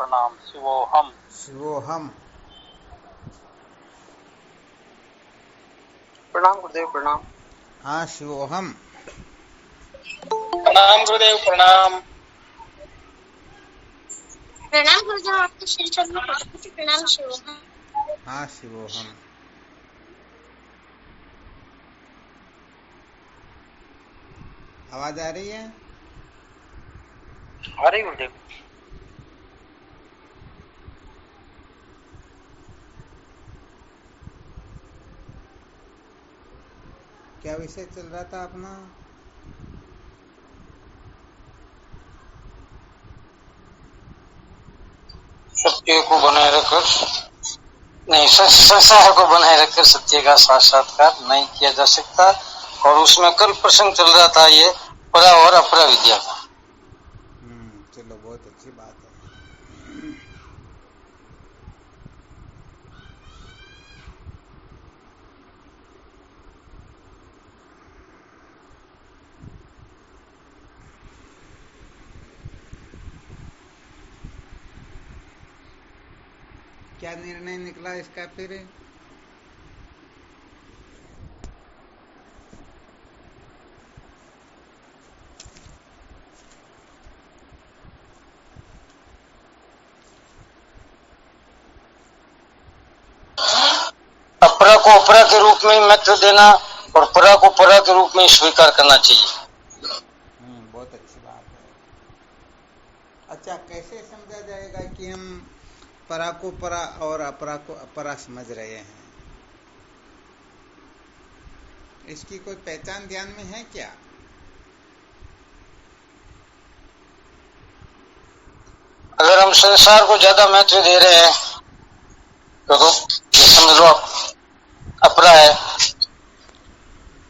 प्रणाम। शिवोहम। शिवोहम। प्रणाम गुरुदेव प्रणाम। हाँ शिवोहम। प्रणाम गुरुदेव प्रणाम। प्रणाम गुरुदेव, आपके श्री चरणों में प्रणाम। शिवोहम। हाँ शिवोहम। आवाज आ रही है? आ रही गुरुदेव। क्या विषय चल रहा था अपना? सत्य को बनाए रखकर नहीं, संसार को बनाए रखकर सत्य का साक्षात्कार नहीं किया जा सकता। और उसमें कल प्रसंग चल रहा था ये परा और अपरा विद्या का। चलो बहुत अच्छी बात है। क्या निर्णय निकला इसका फिर? अपरा को अपरा के रूप में महत्व देना और परा को परा के रूप में स्वीकार करना चाहिए। बहुत अच्छी बात है। अच्छा, कैसे समझा जाएगा कि हम परा को परा और अपरा को अपरा समझ रहे हैं? इसकी कोई पहचान ध्यान में है क्या? अगर हम संसार को ज्यादा महत्व दे रहे हैं तो ये समझ लो अपरा है।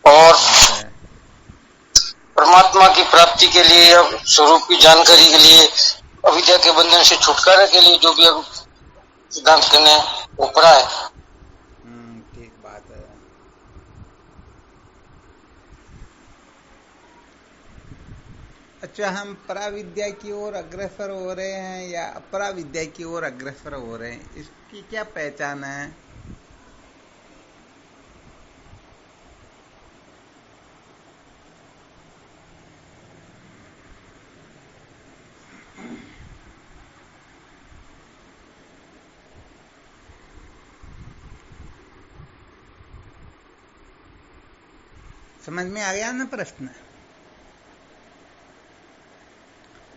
और परमात्मा की प्राप्ति के लिए या स्वरूप की जानकारी के लिए, अविद्या के बंधन से छुटकारा के लिए जो भी अब सिद्धांत करने वो परा है। ठीक बात है। अच्छा, हम परा विद्या की ओर अग्रसर हो रहे हैं या अपरा विद्या की ओर अग्रसर हो रहे हैं, इसकी क्या पहचान है? समझ में आ गया ना प्रश्न?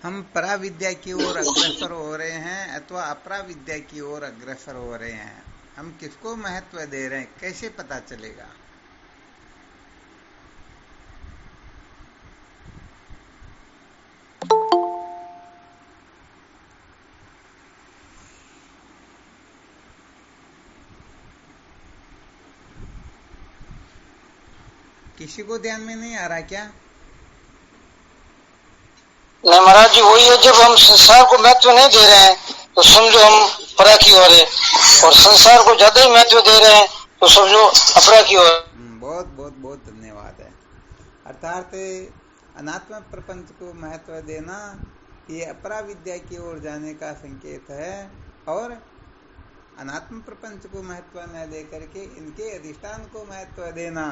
हम परा विद्या की ओर अग्रसर हो रहे हैं अथवा अपरा विद्या की ओर अग्रसर हो रहे हैं, हम किसको महत्व दे रहे हैं, कैसे पता चलेगा? किसी को ध्यान में नहीं आ रहा क्या? नहीं महाराज जी, वही है, जब हम संसार को महत्व नहीं दे रहे हैं तो समझो हम परा की ओर है, और संसार को ज्यादा ही महत्व दे रहे हैं तो समझो अपरा की ओर। बहुत बहुत बहुत धन्यवाद है। अर्थात अनात्म प्रपंच को महत्व देना ये अपरा विद्या की ओर जाने का संकेत है, और अनात्म प्रपंच को महत्व न दे करके इनके अधिष्ठान को महत्व देना,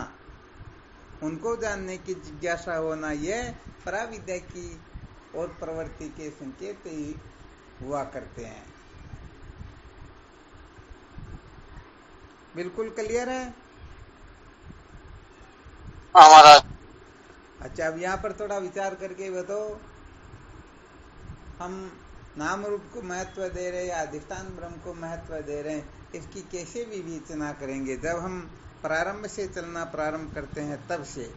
उनको जानने की जिज्ञासा होना, यह परा विद्या की और प्रवृत्ति के संकेत ही हुआ करते हैं। बिल्कुल क्लियर है? महाराज। अच्छा, अब यहाँ पर थोड़ा विचार करके बताओ, हम नाम रूप को महत्व दे रहे हैं या अधिष्ठान ब्रह्म को महत्व दे रहे हैं, इसकी कैसे विवेचना करेंगे? जब हम प्रारंभ से चलना प्रारंभ करते हैं तब से।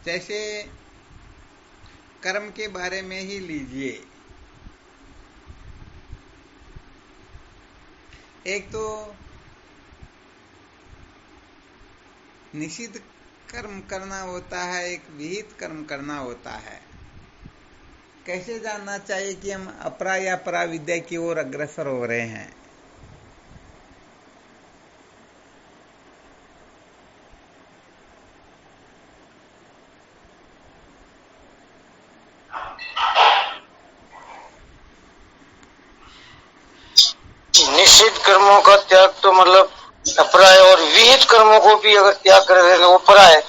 जैसे कर्म के बारे में ही लीजिए, एक तो निषिद्ध कर्म करना होता है, एक विहित कर्म करना होता है। कैसे जानना चाहिए कि हम अपरा या परा विद्या की ओर अग्रसर हो रहे हैं? निषिद्ध कर्मों का त्याग तो मतलब अपरा है, और विहित कर्मों को भी अगर त्याग कर देंगे वो परा है।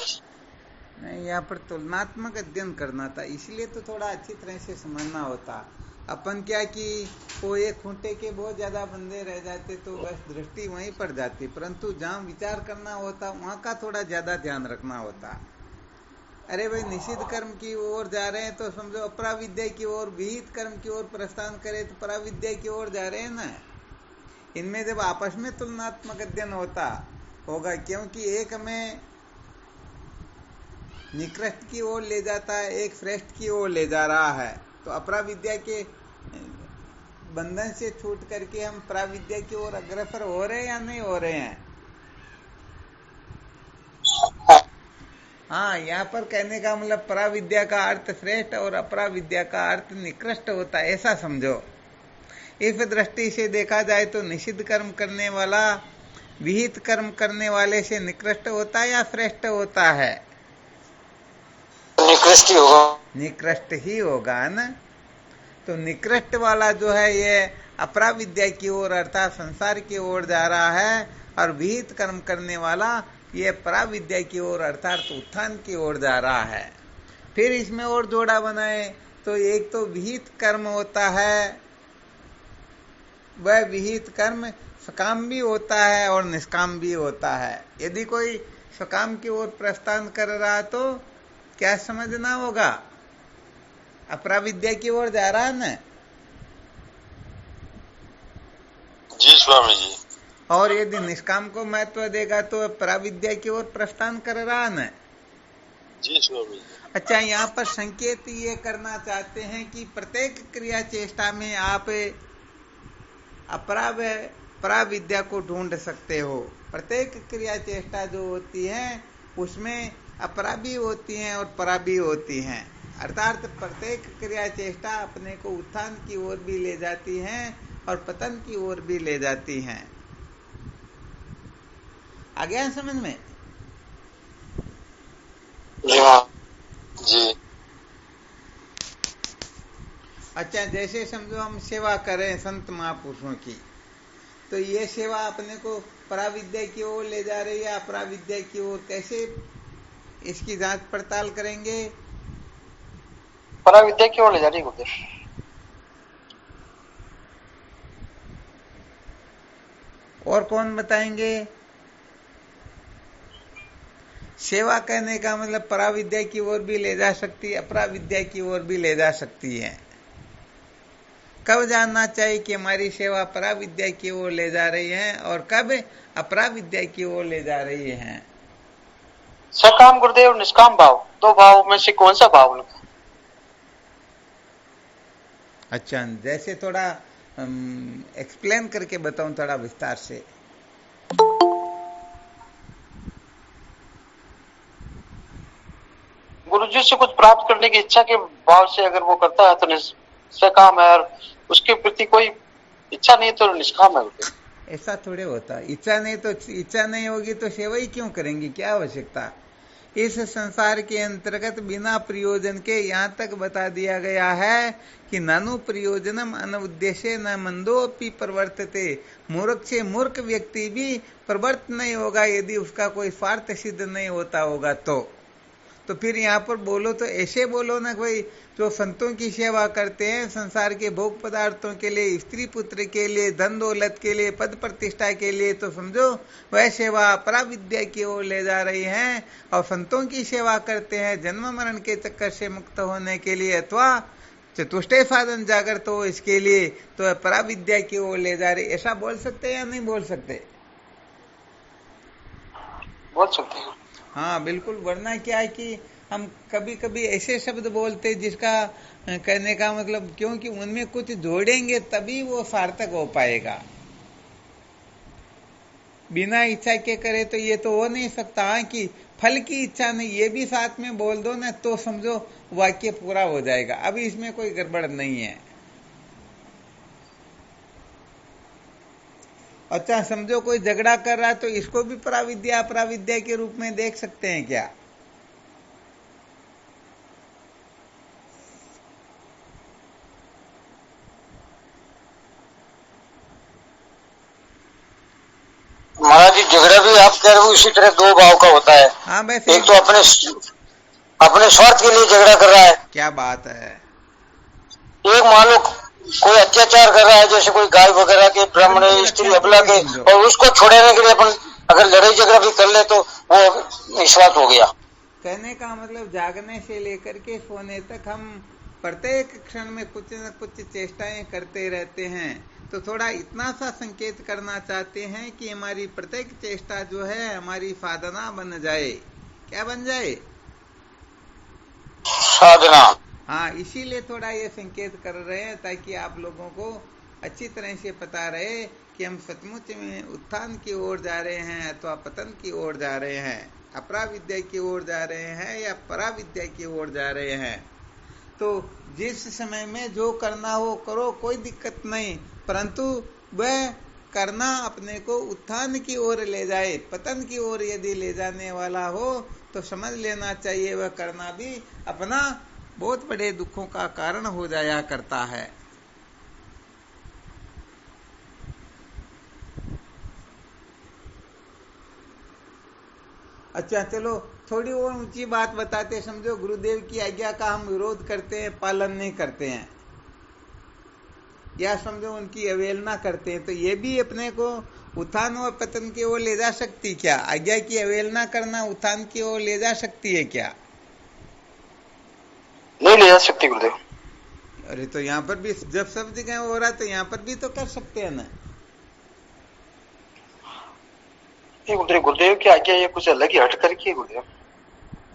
नहीं, यहाँ पर तुलनात्मक अध्ययन करना था, इसलिए तो थोड़ा अच्छी तरह से समझना होता। अपन क्या कि वो एक खूंटे के बहुत ज्यादा बंदे रह जाते तो बस दृष्टि वहीं पर जाती, परंतु जहाँ विचार करना होता वहाँ का थोड़ा ज्यादा ध्यान रखना होता। अरे भाई, निषिद्ध कर्म की ओर जा रहे हैं तो समझो अपराविद्या की ओर, विहित कर्म की ओर प्रस्थान करे तो पराविद्या की ओर जा रहे हैं ना। इनमें जब आपस में तुलनात्मक अध्ययन होगा, क्योंकि एक हमें निकृष्ट की ओर ले जाता है, एक श्रेष्ठ की ओर ले जा रहा है, तो अपराविद्या के बंधन से छूट करके हम पराविद्या की ओर अग्रसर हो रहे हैं या नहीं हो रहे हैं? हाँ, यहाँ पर कहने का मतलब पराविद्या का अर्थ श्रेष्ठ और अपराविद्या का अर्थ निकृष्ट होता है, ऐसा समझो। इस दृष्टि से देखा जाए तो निषिद्ध कर्म करने वाला विहित कर्म करने वाले से निकृष्ट होता है या श्रेष्ठ होता है? निकृष्ट ही होगा। निकृष्ट ही होगा ना। तो निकृष्ट वाला जो है ये अपराविद्या की ओर अर्थात संसार की ओर जा रहा है, और विहित कर्म करने वाला ये पराविद्या की ओर अर्थात उत्थान की ओर जा रहा है। फिर इसमें और जोड़ा बनाए तो एक तो विहित कर्म होता है, वह विहित कर्म सकाम भी होता है और निष्काम भी होता है। यदि कोई सकाम की ओर प्रस्थान कर रहा तो क्या समझना होगा? अपराविद्या की ओर जा रहा है ना। जी स्वामी जी। और यदि निष्काम को महत्व देगा तो पराविद्या की ओर प्रस्थान कर रहा है ना। जी स्वामी जी। अच्छा, यहाँ पर संकेत ये करना चाहते हैं कि प्रत्येक क्रिया चेष्टा में आप पराविद्या को ढूंढ सकते हो। प्रत्येक क्रिया चेष्टा जो होती है उसमें अपरा भी होती हैं और परा भी होती हैं, अर्थात प्रत्येक क्रिया चेष्टा अपने को उत्थान की ओर भी ले जाती हैं और पतन की ओर भी ले जाती हैं। आ गया समझ में? जी। अच्छा, जैसे समझो हम सेवा करें संत महापुरुषों की, तो ये सेवा अपने को पराविद्या की ओर ले जा रही है अपराविद्या की ओर, कैसे इसकी जांच पड़ताल करेंगे? पराविद्या की ओर ले जा रही गुरुदेव। और कौन बताएंगे? सेवा कहने का मतलब पराविद्या की ओर भी ले जा सकती है, अपराविद्या की ओर भी ले जा सकती है। कब जानना चाहिए कि हमारी सेवा पराविद्या की ओर ले जा रही है और कब अपराविद्या की ओर ले जा रही है? सकाम गुरुदेव, निष्काम भाव, दो भाव में से कौन सा भाव उनका? अच्छा, जैसे थोड़ा एक्सप्लेन करके बताऊं थोड़ा विस्तार से। गुरु जी से कुछ प्राप्त करने की इच्छा के भाव से अगर वो करता है तो सकाम है, और उसके प्रति कोई इच्छा नहीं तो निष्काम है। ऐसा थोड़े होता, इच्छा नहीं होगी तो सेवा ही क्यों करेंगे, क्या आवश्यकता? इस संसार के अंतर्गत बिना प्रयोजन के यहाँ तक बता दिया गया है कि नानु प्रयोजनम अनुद्देश्य न मंदोपि प्रवर्तते। मूर्ख से मूर्ख व्यक्ति भी प्रवर्त नहीं होगा यदि उसका कोई स्वार्थ सिद्ध नहीं होता होगा तो फिर यहाँ पर बोलो तो ऐसे बोलो ना, भाई जो संतों की सेवा करते हैं संसार के भोग पदार्थों के लिए, स्त्री पुत्र के लिए, धन दौलत के लिए, पद प्रतिष्ठा के लिए, तो समझो वह सेवा पराविद्या की ओर ले जा रही है। और संतों की सेवा करते हैं जन्म मरण के चक्कर से मुक्त होने के लिए अथवा चतुष्टय साधन जागृत हो इसके लिए, तो पराविद्या की ओर ले जा रही, ऐसा बोल सकते हैं या नहीं बोल सकते? बोल सकते हैं। हाँ बिल्कुल, वरना क्या है कि हम कभी कभी ऐसे शब्द बोलते जिसका कहने का मतलब, क्योंकि उनमें कुछ जोड़ेंगे तभी वो सार्थक हो पाएगा। बिना इच्छा के करे तो ये तो हो नहीं सकता। हाँ, कि फल की इच्छा नहीं, ये भी साथ में बोल दो ना तो समझो वाक्य पूरा हो जाएगा। अभी इसमें कोई गड़बड़ नहीं है। अच्छा, समझो कोई झगड़ा कर रहा है तो इसको भी पराविद्या अपराविद्या के रूप में देख सकते हैं क्या? झगड़ा भी आप कह रहे हो इसी तरह दो भाव का होता है। हाँ भाई, एक तो अपने स्वार्थ के लिए झगड़ा कर रहा है। क्या बात है। एक मान लो कोई अत्याचार कर रहा है, जैसे कोई गाय वगैरह के, ब्राह्मण स्त्री अबला के, और उसको छोड़ने के लिए अपन अगर लड़ाई झगड़ा भी कर ले तो वो निस्वार्थ हो गया। कहने का मतलब जागने से लेकर के सोने तक हम प्रत्येक क्षण में कुछ न कुछ चेष्टाएं करते रहते हैं। तो थोड़ा इतना सा संकेत करना चाहते हैं कि हमारी प्रत्येक चेष्टा जो है हमारी साधना बन जाए। क्या बन जाए? साधना। हाँ, इसीलिए थोड़ा ये संकेत कर रहे हैं ताकि आप लोगों को अच्छी तरह से पता रहे कि हम सचमुच में उत्थान की ओर जा रहे हैं अथवा पतन की ओर जा रहे हैं, अपराविद्या की ओर जा रहे हैं या पराविद्या की ओर जा रहे हैं। तो जिस समय में जो करना हो करो, कोई दिक्कत नहीं, परंतु वह करना अपने को उत्थान की ओर ले जाए। पतन की ओर यदि ले जाने वाला हो तो समझ लेना चाहिए वह करना भी अपना बहुत बड़े दुखों का कारण हो जाया करता है। अच्छा, चलो थोड़ी और ऊंची बात बताते। समझो गुरुदेव की आज्ञा का हम विरोध करते हैं, पालन नहीं करते हैं, या समझो उनकी अवहेलना करते हैं, तो ये भी अपने को उत्थान और पतन की ओर ले जा सकती क्या? आज्ञा की अवहेलना करना उत्थान की ओर ले जा सकती है क्या? नहीं ले जा सकती गुरुदेव। अरे तो यहाँ पर भी जब सब जगह हो रहा है तो यहाँ पर भी तो कर सकते हैं ना। गुरुदेव की आज्ञा ये कुछ अलग ही हट करके है गुरुदेव।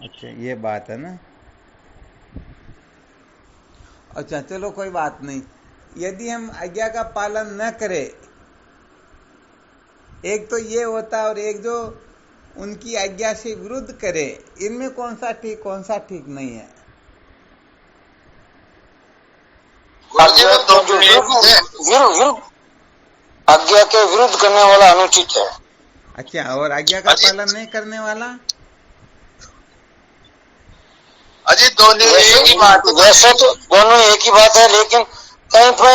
अच्छा, ये बात है ना। अच्छा चलो कोई बात नहीं। यदि हम आज्ञा का पालन न करें, एक तो ये होता है और एक जो उनकी आज्ञा से विरुद्ध करे, इनमें कौन सा ठीक नहीं है? आज्ञा के विरुद्ध करने वाला अनुचित है। अच्छा, और आज्ञा का पालन नहीं करने वाला? अजी दोनों एक ही बात है। वैसे तो दोनों एक ही बात है, लेकिन कहीं पर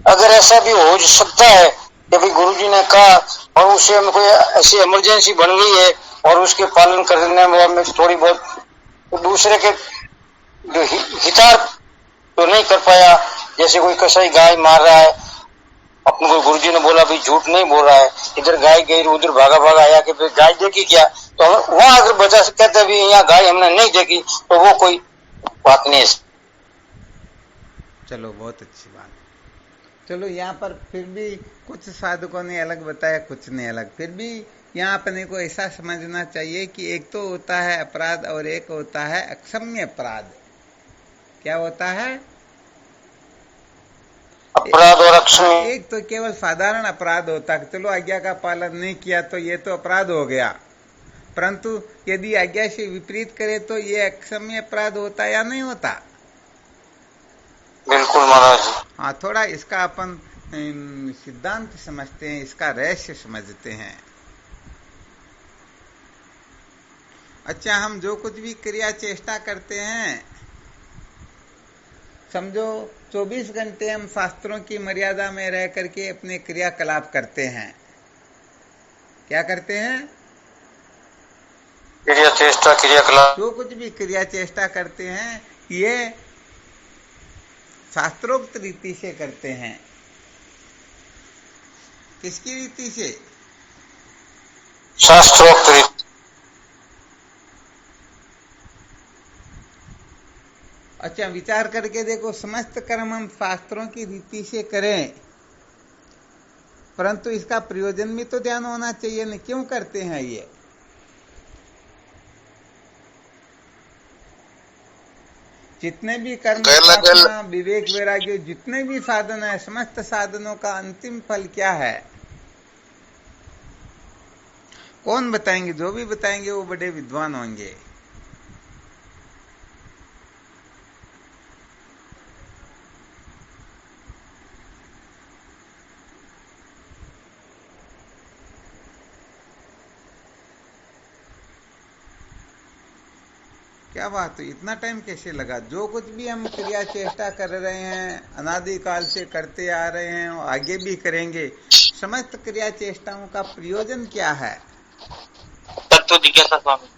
अगर ऐसा भी हो सकता है कि भाई गुरुजी ने कहा और उससे कोई ऐसी इमरजेंसी बन गई है और उसके पालन करने में थोड़ी बहुत दूसरे के जो हितार्थ तो नहीं कर पाया, जैसे कोई कसाई गाय मार रहा है, अपने को गुरुजी ने बोला भाई झूठ नहीं बोल रहा है, इधर गाय गई उधर भागा आया कि फिर गाय देखी क्या, तो हम वहां अगर बचा कहते भी यहाँ गाय हमने नहीं देखी तो वो कोई बात नहीं है। चलो बहुत अच्छी बात। चलो यहाँ पर फिर भी कुछ साधकों ने अलग बताया, कुछ ने अलग। फिर भी यहाँ अपने को ऐसा समझना चाहिए कि एक तो होता है अपराध और एक होता है अक्षम्य अपराध। क्या होता है? अपराध और अक्षम्य। एक तो केवल साधारण अपराध होता है, चलो आज्ञा का पालन नहीं किया तो ये तो अपराध हो गया, परंतु यदि आज्ञा से विपरीत करे तो ये अक्षम्य अपराध होता या नहीं होता? बिल्कुल महाराज। हाँ, थोड़ा इसका अपन सिद्धांत समझते हैं, इसका रहस्य समझते हैं। अच्छा, हम जो कुछ भी क्रिया चेष्टा करते हैं, समझो 24 घंटे हम शास्त्रों की मर्यादा में रह करके अपने क्रियाकलाप करते हैं। क्या करते हैं? क्रिया चेष्टा क्रियाकलाप। जो कुछ भी क्रिया चेष्टा करते हैं ये शास्त्रोक्त रीति से करते हैं। किसकी रीति से? शास्त्रोक्त रीति। अच्छा, विचार करके देखो, समस्त कर्म हम शास्त्रों की रीति से करें, परंतु इसका प्रयोजन भी तो ध्यान होना चाहिए न। क्यों करते हैं ये? जितने भी कर्म, प्रार्थना, विवेक, वैराग्य, जितने भी साधन है, समस्त साधनों का अंतिम फल क्या है? कौन बताएंगे? जो भी बताएंगे वो बड़े विद्वान होंगे। क्या बात है, इतना टाइम कैसे लगा? जो कुछ भी हम क्रिया चेष्टा कर रहे हैं अनादिकाल से करते आ रहे हैं और आगे भी करेंगे, समस्त क्रिया चेष्टाओं का प्रयोजन क्या है? तत्व जिज्ञासा स्वामी।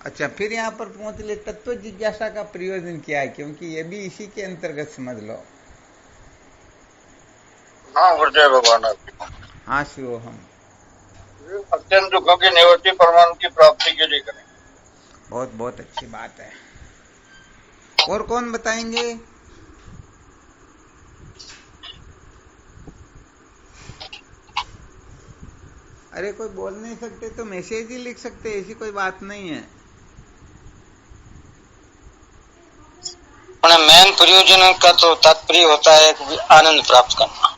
अच्छा, फिर यहाँ पर पहुंच ले, तत्व जिज्ञासा का प्रयोजन क्या है, क्योंकि ये भी इसी के अंतर्गत समझ लो। हाँ गुरुदेव भगवान आपकी। हाँ शिवोहम। अत्यंत दुखों की निवृत्ति परमाणु की प्राप्ति के लिए करें। बहुत बहुत अच्छी बात है। और कौन बताएंगे? अरे कोई बोल नहीं सकते तो मैसेज ही लिख सकते, ऐसी कोई बात नहीं है। मेन प्रयोजन का तो तात्पर्य होता है कि आनंद प्राप्त करना।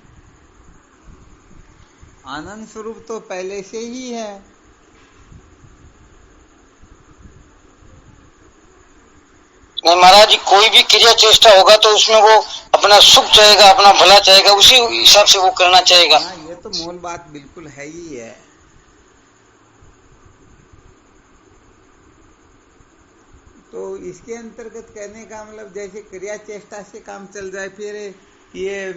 आनंद स्वरूप तो पहले से ही है। नहीं महाराज जी, कोई भी क्रिया चेष्टा होगा तो उसमें वो अपना सुख चाहेगा, अपना भला चाहेगा, उसी हिसाब से वो करना चाहेगा। हाँ, ये तो मूल बात बिल्कुल है ही है। तो इसके अंतर्गत कहने का मतलब जैसे क्रिया चेष्टा से काम चल जाए, फिर ये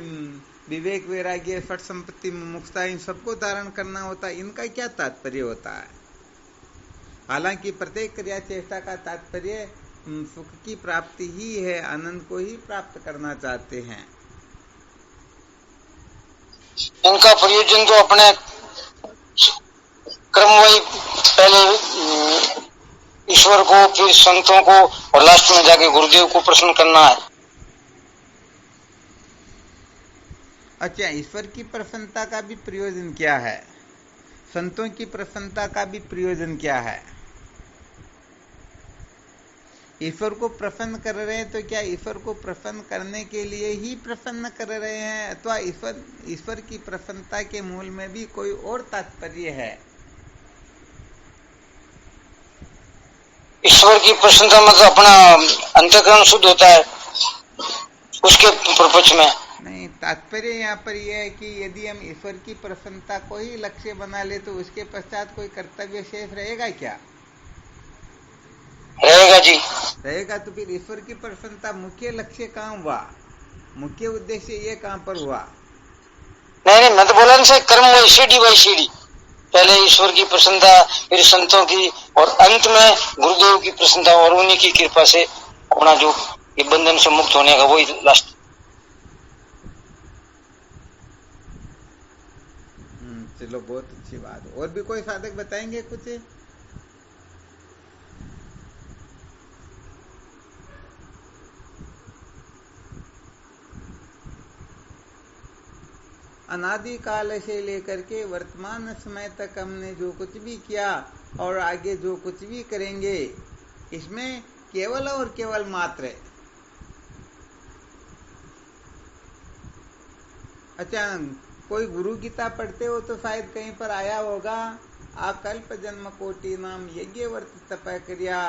विवेक वैराग्य फट संपत्ति मुक्ता इन सबको धारण करना होता है, इनका क्या तात्पर्य होता है? हालांकि प्रत्येक क्रिया चेष्टा का तात्पर्य सुख की प्राप्ति ही है, आनंद को ही प्राप्त करना चाहते हैं। इनका प्रयोजन तो अपने क्रमवाई पहले ईश्वर को, फिर संतों को, और लास्ट में जाके गुरुदेव को प्रसन्न करना है। अच्छा, ईश्वर की प्रसन्नता का भी प्रयोजन क्या है? संतों की प्रसन्नता का भी प्रयोजन क्या है? ईश्वर को प्रसन्न कर रहे हैं तो क्या ईश्वर को प्रसन्न करने के लिए ही प्रसन्न कर रहे हैं, अथवा ईश्वर की प्रसन्नता के मूल में भी कोई और तात्पर्य है? ईश्वर की प्रसन्नता मतलब अपना अंतःकरण शुद्ध होता है उसके प्रपंच में। नहीं, तात्पर्य यहाँ पर यह है कि यदि हम ईश्वर की प्रसन्नता को ही लक्ष्य बना ले तो उसके पश्चात कोई कर्तव्य शेष रहेगा क्या? रहेगा जी, रहेगा। तो फिर ईश्वर की प्रसन्नता मुख्य लक्ष्य कहाँ हुआ, मुख्य उद्देश्य ये कहाँ पर हुआ? नहीं मैं तो बोला ना, कर्म वही सीढ़ी बाई सीढ़ी, पहले ईश्वर की प्रसन्नता, फिर संतों की, और अंत में गुरुदेव की प्रसन्नता, और उन्हीं की कृपा से अपना जो ये बंधन से मुक्त होने का वही लास्ट। चलो, बहुत अच्छी बात। और भी कोई साधक बताएंगे कुछ? अनादि काल से लेकर के वर्तमान समय तक हमने जो कुछ भी किया और आगे जो कुछ भी करेंगे, इसमें केवल और केवल मात्र। अच्छा, कोई गुरु गीता पढ़ते हो तो शायद कहीं पर आया होगा, आकल्प जन्म कोटि नाम यज्ञ वर्त तप क्रिया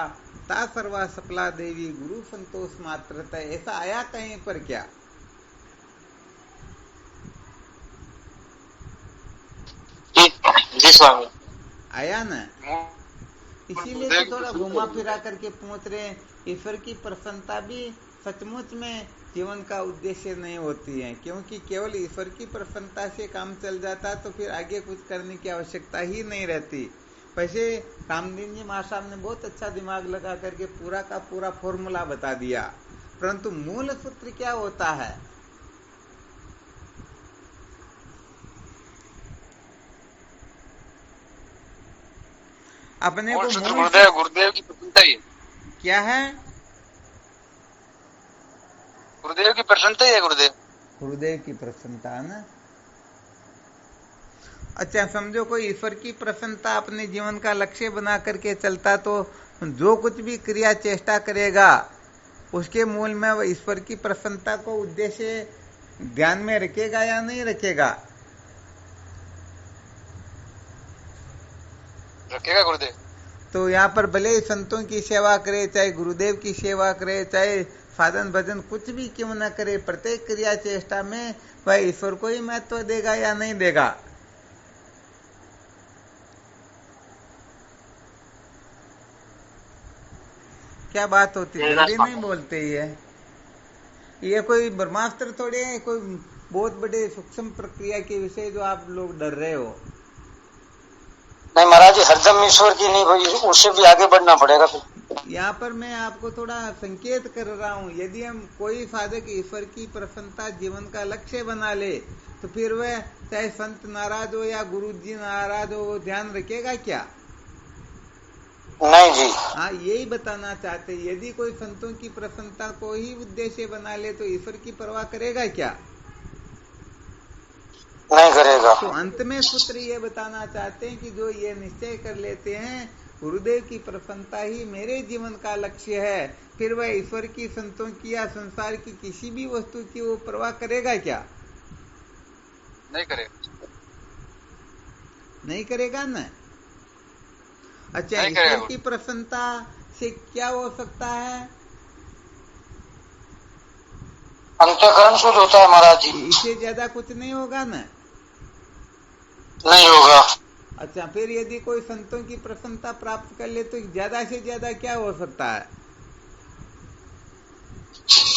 ता सर्वा सफला देवी गुरु संतोष मात्र। ऐसा आया कहीं पर क्या? जी स्वामी, आया ना? इसीलिए तो थोड़ा घुमा फिरा करके पूछ रहे हैं। ईश्वर की प्रसन्नता भी सचमुच में जीवन का उद्देश्य नहीं होती है, क्योंकि केवल ईश्वर की प्रसन्नता से काम चल जाता तो फिर आगे कुछ करने की आवश्यकता ही नहीं रहती। वैसे रामदीन जी महासाहब ने बहुत अच्छा दिमाग लगा करके पूरा का पूरा फॉर्मूला बता दिया, परंतु मूल सूत्र क्या होता है? अपने को गुरुदेव की प्रसन्नता ही क्या है? गुरुदेव की प्रसन्नता ही है। गुरुदेव की प्रसन्नता है ना। अच्छा, समझो कोई ईश्वर की प्रसन्नता अपने जीवन का लक्ष्य बना करके चलता तो जो कुछ भी क्रिया चेष्टा करेगा उसके मूल में वह ईश्वर की प्रसन्नता को उद्देश्य ध्यान में रखेगा या नहीं रखेगा? रखेगा गुरुदेव। तो यहाँ पर भले ही संतों की सेवा करे, चाहे गुरुदेव की सेवा करे, चाहे साधन भजन कुछ भी क्यों न करे, प्रत्येक क्रिया चेष्टा में वह ईश्वर को ही महत्व देगा या नहीं देगा? क्या बात होती है? जल्दी नहीं बोलते ये कोई ब्रह्मास्त्र थोड़े है, कोई बहुत बड़े सूक्ष्म प्रक्रिया के विषय जो आप लोग डर रहे हो। समाधि हरदम ईश्वर की नहीं हुई, उससे भी आगे बढ़ना पड़ेगा। फिर यहाँ पर मैं आपको थोड़ा संकेत कर रहा हूँ, यदि हम कोई साधक ईश्वर की प्रसन्नता जीवन का लक्ष्य बना ले तो फिर वह चाहे संत नाराज हो या गुरु जी नाराज हो, वो ध्यान रखेगा क्या? नहीं जी। हाँ, यही बताना चाहते। यदि कोई संतों की प्रसन्नता को ही उद्देश्य बना ले तो ईश्वर की परवाह करेगा क्या? नहीं करेगा। तो अंत में सूत्र ये बताना चाहते हैं कि जो ये निश्चय कर लेते हैं गुरुदेव की प्रसन्नता ही मेरे जीवन का लक्ष्य है, फिर वह ईश्वर की, संतों की या संसार की किसी भी वस्तु की वो परवाह करेगा क्या? नहीं करेगा। नहीं करेगा ना। अच्छा, नहीं ईश्वर करेगा। की प्रसन्नता से क्या हो सकता है? अंतःकरण शुद्ध होता है महाराज जी। इससे ज्यादा कुछ नहीं होगा ना। नहीं होगा। अच्छा, फिर यदि कोई संतों की प्रसन्नता प्राप्त कर ले तो ज्यादा से ज्यादा क्या हो सकता है?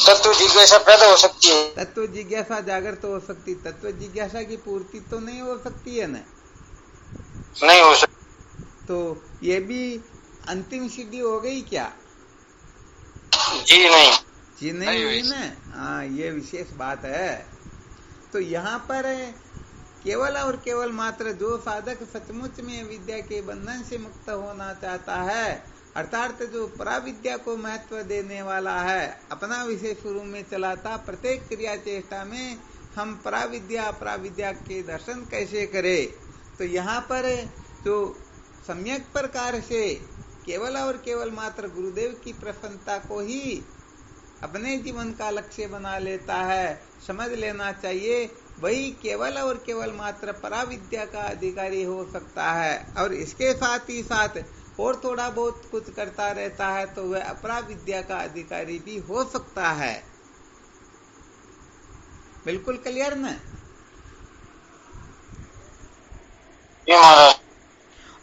तत्व जिज्ञासा पैदा हो सकती है। तत्व जिज्ञासा जागृत हो सकती, तत्व जिज्ञासा की पूर्ति तो नहीं हो सकती है ना। नहीं हो सकती। तो ये भी अंतिम सिद्धि हो गई क्या? जी नहीं। जी नहीं हुई ना। हाँ, ये विशेष बात है। तो यहाँ पर केवल और केवल मात्र जो साधक सचमुच में विद्या के बंधन से मुक्त होना चाहता है, अर्थात जो पराविद्या को महत्व देने वाला है, अपना विषय शुरू में चलाता, प्रत्येक क्रिया चेष्टा में हम पराविद्या अपराविद्या के दर्शन कैसे करें, तो यहाँ पर जो सम्यक प्रकार से केवल और केवल मात्र गुरुदेव की प्रसन्नता को ही अपने जीवन का लक्ष्य बना लेता है, समझ लेना चाहिए वही केवल और केवल मात्र पराविद्या का अधिकारी हो सकता है। और इसके साथ ही साथ और थोड़ा बहुत कुछ करता रहता है तो वह अपराविद्या का अधिकारी भी हो सकता है। बिल्कुल क्लियर ना?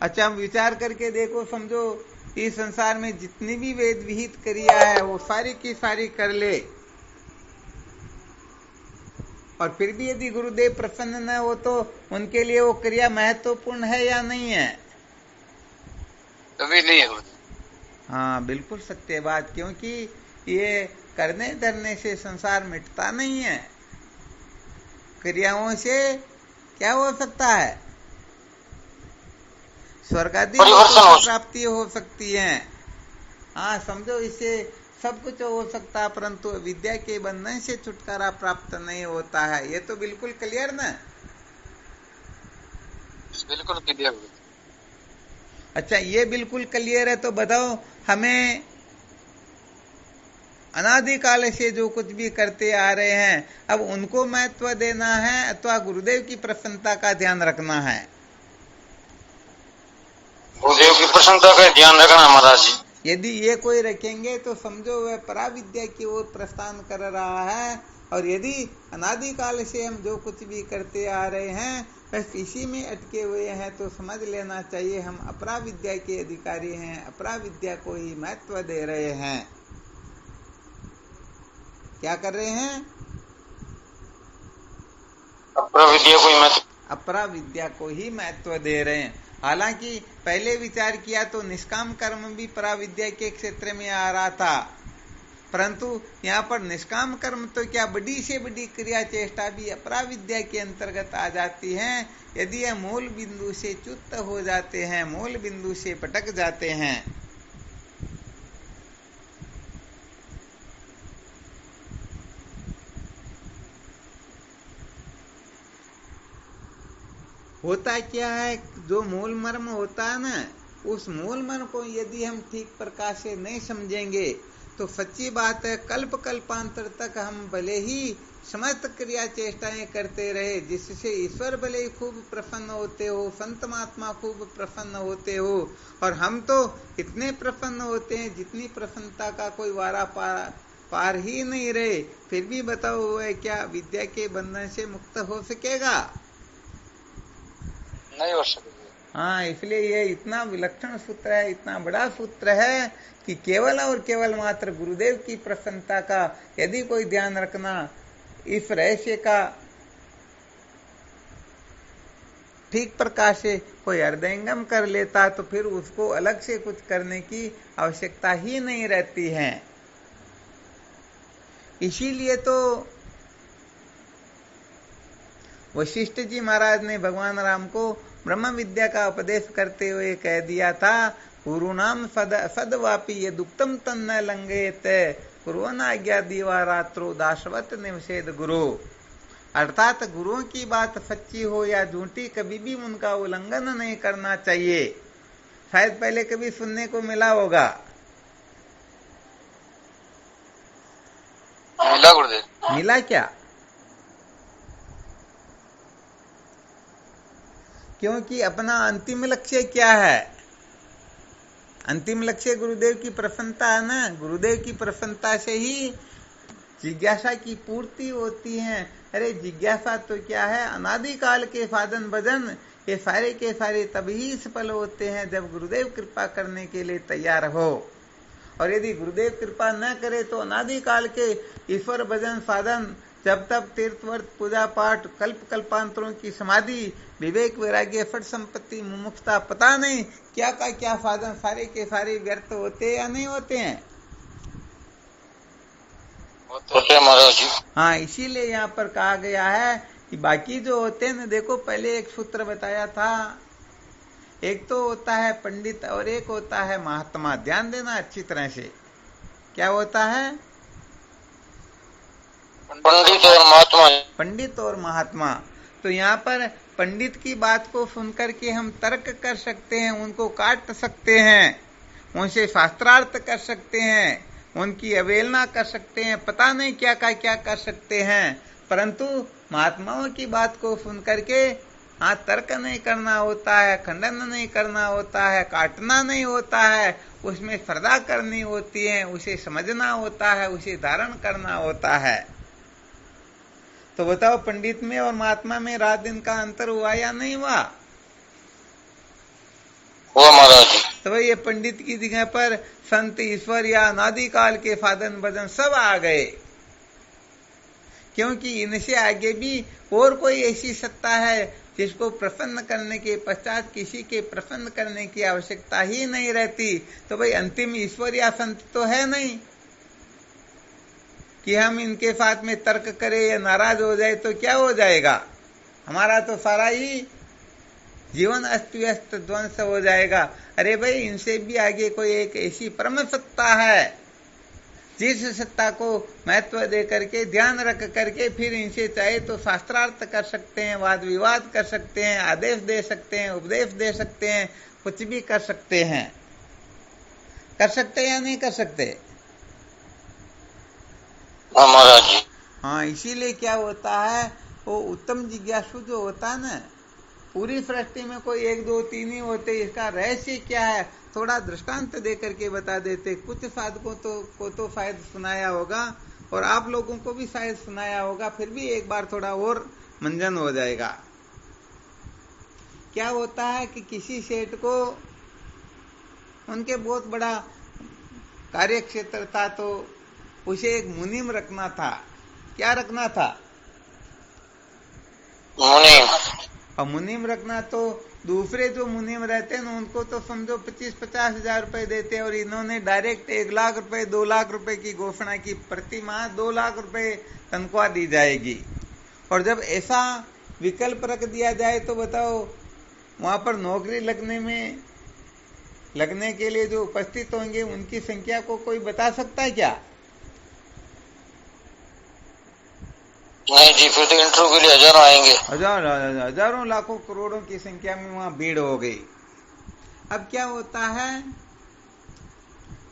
अच्छा, हम विचार करके देखो, समझो इस संसार में जितनी भी वेद विहित क्रिया है वो सारी की सारी कर ले, और फिर भी यदि गुरुदेव प्रसन्न न हो तो उनके लिए वो क्रिया महत्वपूर्ण है या नहीं है? कभी नहीं है। हाँ, बिल्कुल सत्य बात, क्योंकि ये करने धरने से संसार मिटता नहीं है। क्रियाओं से क्या हो सकता है? स्वर्गादि प्राप्ति हो सकती है। हाँ, समझो, इससे सब कुछ हो सकता है, परंतु विद्या के बंधन से छुटकारा प्राप्त नहीं होता है। ये तो बिल्कुल क्लियर ना? बिल्कुल क्लियर। अच्छा, ये बिल्कुल क्लियर है तो बताओ, हमें अनादिकाल से जो कुछ भी करते आ रहे हैं अब उनको महत्व देना है अथवा गुरुदेव की प्रसन्नता का ध्यान रखना है? गुरुदेव की प्रसन्नता का ध्यान रखना महाराज जी। यदि ये कोई रखेंगे तो समझो वह पराविद्या की ओर प्रस्थान कर रहा है, और यदि अनादिकाल से हम जो कुछ भी करते आ रहे हैं बस इसी में अटके हुए हैं तो समझ लेना चाहिए हम अपराविद्या के अधिकारी हैं, अपराविद्या को ही महत्व दे रहे हैं। क्या कर रहे हैं? अपराविद्या को ही महत्व दे रहे हैं। हालांकि पहले विचार किया तो निष्काम कर्म भी पराविद्या के क्षेत्र में आ रहा था, परंतु यहाँ पर निष्काम कर्म तो क्या, बड़ी से बड़ी क्रिया चेष्टा भी अपराविद्या के अंतर्गत आ जाती हैं यदि यह मूल बिंदु से च्युत हो जाते हैं, मूल बिंदु से भटक जाते हैं। होता क्या है, जो मूल मर्म होता है ना, उस मूल मर्म को यदि हम ठीक प्रकार से नहीं समझेंगे तो सच्ची बात है कल्प कल्पांतर तक हम भले ही समस्त क्रिया चेष्टाएं करते रहे, जिससे ईश्वर भले ही खूब प्रसन्न होते हो, संत महात्मा खूब प्रसन्न होते हो, और हम तो इतने प्रसन्न होते हैं जितनी प्रसन्नता का कोई वारा पार ही नहीं रहे, फिर भी बताओ वह क्या विद्या के बंधन से मुक्त हो सकेगा? नहीं हो सकती। हाँ, इसलिए ये इतना विलक्षण सूत्र है, इतना बड़ा सूत्र है कि केवल और केवल मात्र गुरुदेव की प्रसन्नता का यदि कोई ध्यान रखना, इस रहस्य का ठीक प्रकार से कोई हृदयंगम कर लेता तो फिर उसको अलग से कुछ करने की आवश्यकता ही नहीं रहती है। इसीलिए तो वशिष्ठ जी महाराज ने भगवान राम को ब्रह्म विद्या का उपदेश करते हुए कह दिया था, गुरुनाम सदवापि यदुक्तम तन्न लंघेत कुर्वन्नाज्ञा दिवा रात्रो दासवत निवसेद गुरु। अर्थात गुरुओं की बात सच्ची हो या झूठी, कभी भी उनका उल्लंघन नहीं करना चाहिए। शायद पहले कभी सुनने को मिला होगा। मिला गुरुदेव। मिला क्या? क्योंकि अपना अंतिम लक्ष्य क्या है? अंतिम लक्ष्य गुरुदेव की प्रसन्नता है ना। गुरुदेव की प्रसन्नता से ही जिज्ञासा की पूर्ति होती है। अरे जिज्ञासा तो क्या है, अनादिकाल के साधन भजन ये सारे के सारे तभी सफल होते हैं जब गुरुदेव कृपा करने के लिए तैयार हो। और यदि गुरुदेव कृपा न करे तो अनादिकाल के ईश्वर भजन साधन, जब तब तीर्थ व्रत पूजा पाठ, कल्प कल्पांतरों की समाधि, विवेक वैराग्य, फट संपत्ति, मुमुक्षता, पता नहीं क्या का क्या साधन, सारे के सारे व्यर्थ होते या नहीं होते हैं? होते महाराज जी। हाँ, इसीलिए यहाँ पर कहा गया है कि बाकी जो होते हैं ना, देखो पहले एक सूत्र बताया था, एक तो होता है पंडित और एक होता है महात्मा। ध्यान देना अच्छी तरह से, क्या होता है? पंडित और महात्मा। पंडित और महात्मा। तो यहाँ पर पंडित की बात को सुनकर के हम तर्क कर सकते हैं, उनको काट सकते हैं, उनसे शास्त्रार्थ कर सकते हैं, उनकी अवहेलना कर सकते हैं, पता नहीं क्या का क्या कर सकते हैं। परंतु महात्माओं की बात को सुन करके हाँ तर्क नहीं करना होता है, खंडन नहीं करना होता है, काटना नहीं होता है, उसमें श्रद्धा करनी होती है, उसे समझना होता है, उसे धारण करना होता है। तो बताओ पंडित में और महात्मा में रात दिन का अंतर हुआ या नहीं हुआ? हुआ महाराज जी। तो ये पंडित की जगह पर संत, ईश्वर या अनादिकाल के साधन भजन सब आ गए, क्योंकि इनसे आगे भी और कोई ऐसी सत्ता है जिसको प्रसन्न करने के पश्चात किसी के प्रसन्न करने की आवश्यकता ही नहीं रहती। तो भाई अंतिम ईश्वर या संत तो है नहीं कि हम इनके साथ में तर्क करें या नाराज हो जाए तो क्या हो जाएगा, हमारा तो सारा ही जीवन अस्त व्यस्त ध्वंस हो जाएगा। अरे भाई इनसे भी आगे कोई एक ऐसी परम सत्ता है जिस सत्ता को महत्व दे करके ध्यान रख करके फिर इनसे चाहे तो शास्त्रार्थ कर सकते हैं, वाद विवाद कर सकते हैं, आदेश दे सकते हैं, उपदेश दे सकते हैं, कुछ भी कर सकते हैं। कर सकते हैं या नहीं कर सकते? महाराज जी। हाँ, इसीलिए क्या होता है, वो उत्तम जिज्ञासु जो होता है ना, पूरी सृष्टि में कोई 1 2 3 ही होते, इसका रहस्य क्या है थोड़ा दृष्टांत दे करके बता देते। कुछ साधकों को तो शायद सुनाया होगा और आप लोगों को भी शायद सुनाया होगा, फिर भी एक बार थोड़ा और मंजन हो जाएगा। क्या होता है कि किसी सेठ को उनके बहुत बड़ा कार्य क्षेत्र था, तो उसे एक मुनीम रखना था। क्या रखना था? मुनीम। और मुनीम रखना तो दूसरे जो मुनीम रहते हैं उनको तो समझो 25-50 हजार रुपए देते हैं, और इन्होंने डायरेक्ट 1 लाख रुपए 2 लाख रुपए की घोषणा की, प्रति माह 2 लाख रुपए तनख्वाह दी जाएगी। और जब ऐसा विकल्प रख दिया जाए तो बताओ वहां पर नौकरी लगने के लिए जो उपस्थित होंगे उनकी संख्या को कोई बता सकता है क्या? नहीं जी, फिर तो इंटरव्यू के लिए हजारों आएंगे। हजारों लाखों करोड़ों की संख्या में वहां भीड़ हो गई। अब क्या होता है,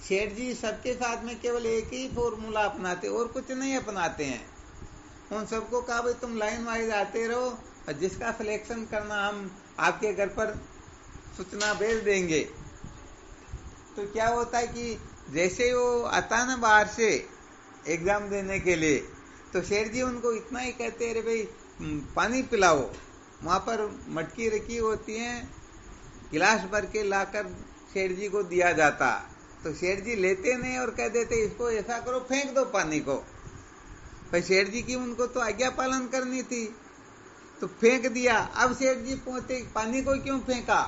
सेठ जी सबके साथ में केवल एक ही फॉर्मूला अपनाते और कुछ नहीं अपनाते हैं। उन सबको कहा भाई तुम लाइन वाइज आते रहो और जिसका सिलेक्शन करना हम आपके घर पर सूचना भेज देंगे। तो क्या होता है कि जैसे वो आता ना बाहर से एग्जाम देने के लिए, तो शेर जी उनको इतना ही कहते अरे भाई पानी पिलाओ। वहां पर मटकी रखी होती है, गिलास भर के लाकर शेर जी को दिया जाता। तो शेर जी लेते नहीं और कह देते इसको ऐसा करो फेंक दो पानी को। भाई शेर जी की उनको तो आज्ञा पालन करनी थी, तो फेंक दिया। अब सेठ जी पूछते पानी को क्यों फेंका,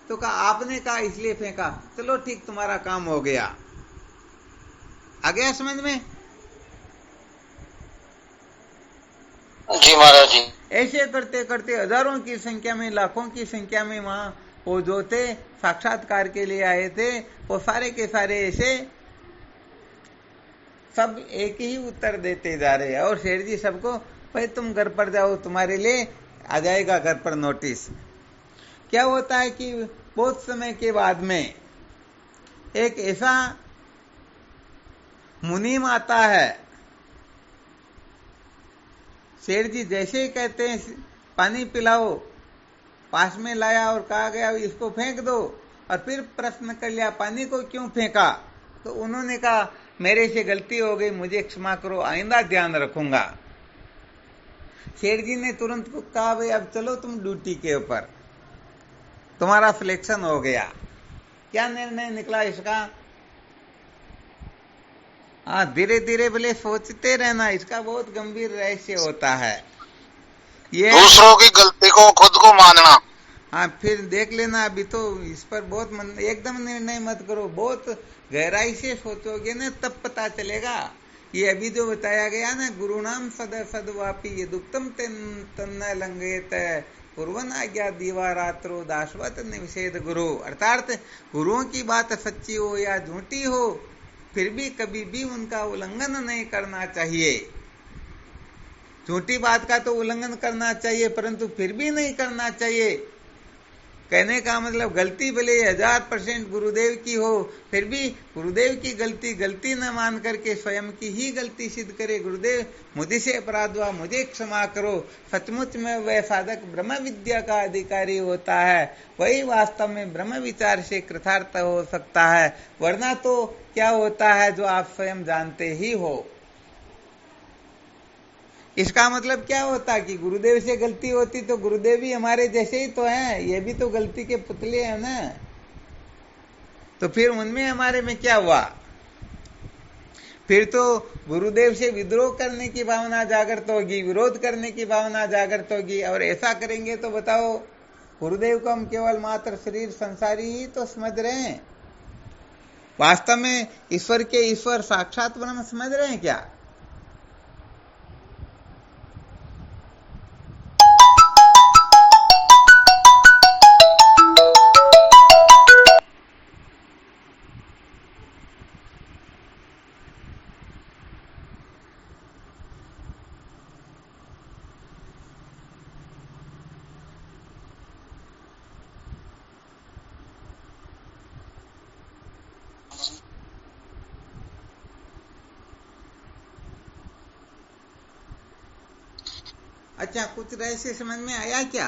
तो कहा आपने कहा इसलिए फेंका। चलो ठीक, तुम्हारा काम हो गया। आ गया समझ में? जी महाराज जी। ऐसे करते करते हजारों की संख्या में, लाखों की संख्या में वहां वो जो थे साक्षात्कार के लिए आए थे, वो सारे के सारे ऐसे सब एक ही उत्तर देते जा रहे हैं। और शेर जी सबको, भाई तुम घर पर जाओ, तुम्हारे लिए आ जाएगा घर पर नोटिस। क्या होता है कि बहुत समय के बाद में एक ऐसा मुनीम आता है। शेर जी जैसे ही कहते हैं पानी पिलाओ, पास में लाया और कहा गया इसको फेंक दो, और फिर प्रश्न कर लिया पानी को क्यों फेंका, तो उन्होंने कहा मेरे से गलती हो गई, मुझे क्षमा करो, आइंदा ध्यान रखूंगा। शेर जी ने तुरंत कहा भाई अब चलो तुम ड्यूटी के ऊपर, तुम्हारा सिलेक्शन हो गया। क्या निर्णय निकला इसका? हाँ, धीरे धीरे भले सोचते रहना, इसका बहुत गंभीर रहस्य होता है ये। दूसरों की गलती को खुद को मानना। हाँ, फिर देख लेना, अभी तो इस पर बहुत एकदम निर्णय मत करो, बहुत गहराई से सोचोगे ना तब पता चलेगा। ये अभी जो बताया गया ना, गुरु नाम सद सदवापी ये दुक्तम तन्न लंघेत पूर्वन आज्ञा दीवा रात्रो दासवत निषेध गुरु। अर्थात गुरुओं की बात सच्ची हो या झूठी हो, फिर भी कभी भी उनका उल्लंघन नहीं करना चाहिए। झूठी बात का तो उल्लंघन करना चाहिए, परंतु फिर भी नहीं करना चाहिए। कहने का मतलब गलती भले 1000% गुरुदेव की हो, फिर भी गुरुदेव की गलती न मान करके स्वयं की ही गलती सिद्ध करे। गुरुदेव मुझे से अपराध हुआ, मुझे क्षमा करो। सचमुच में वह साधक ब्रह्म विद्या का अधिकारी होता है, वही वास्तव में ब्रह्म विचार से कृतार्थ हो सकता है। वरना तो क्या होता है जो आप स्वयं जानते ही हो। इसका मतलब क्या होता कि गुरुदेव से गलती होती तो गुरुदेव भी हमारे जैसे ही तो हैं, ये भी तो गलती के पुतले हैं ना। तो फिर उनमें हमारे में क्या हुआ? फिर तो गुरुदेव से विद्रोह करने की भावना जागृत होगी, विरोध करने की भावना जागृत होगी। और ऐसा करेंगे तो बताओ, गुरुदेव को हम केवल मात्र शरीर संसारी ही तो समझ रहे हैं, वास्तव में ईश्वर के ईश्वर साक्षात ब्रह्म समझ रहे हैं क्या? अच्छा, कुछ रहस्य समझ में आया क्या?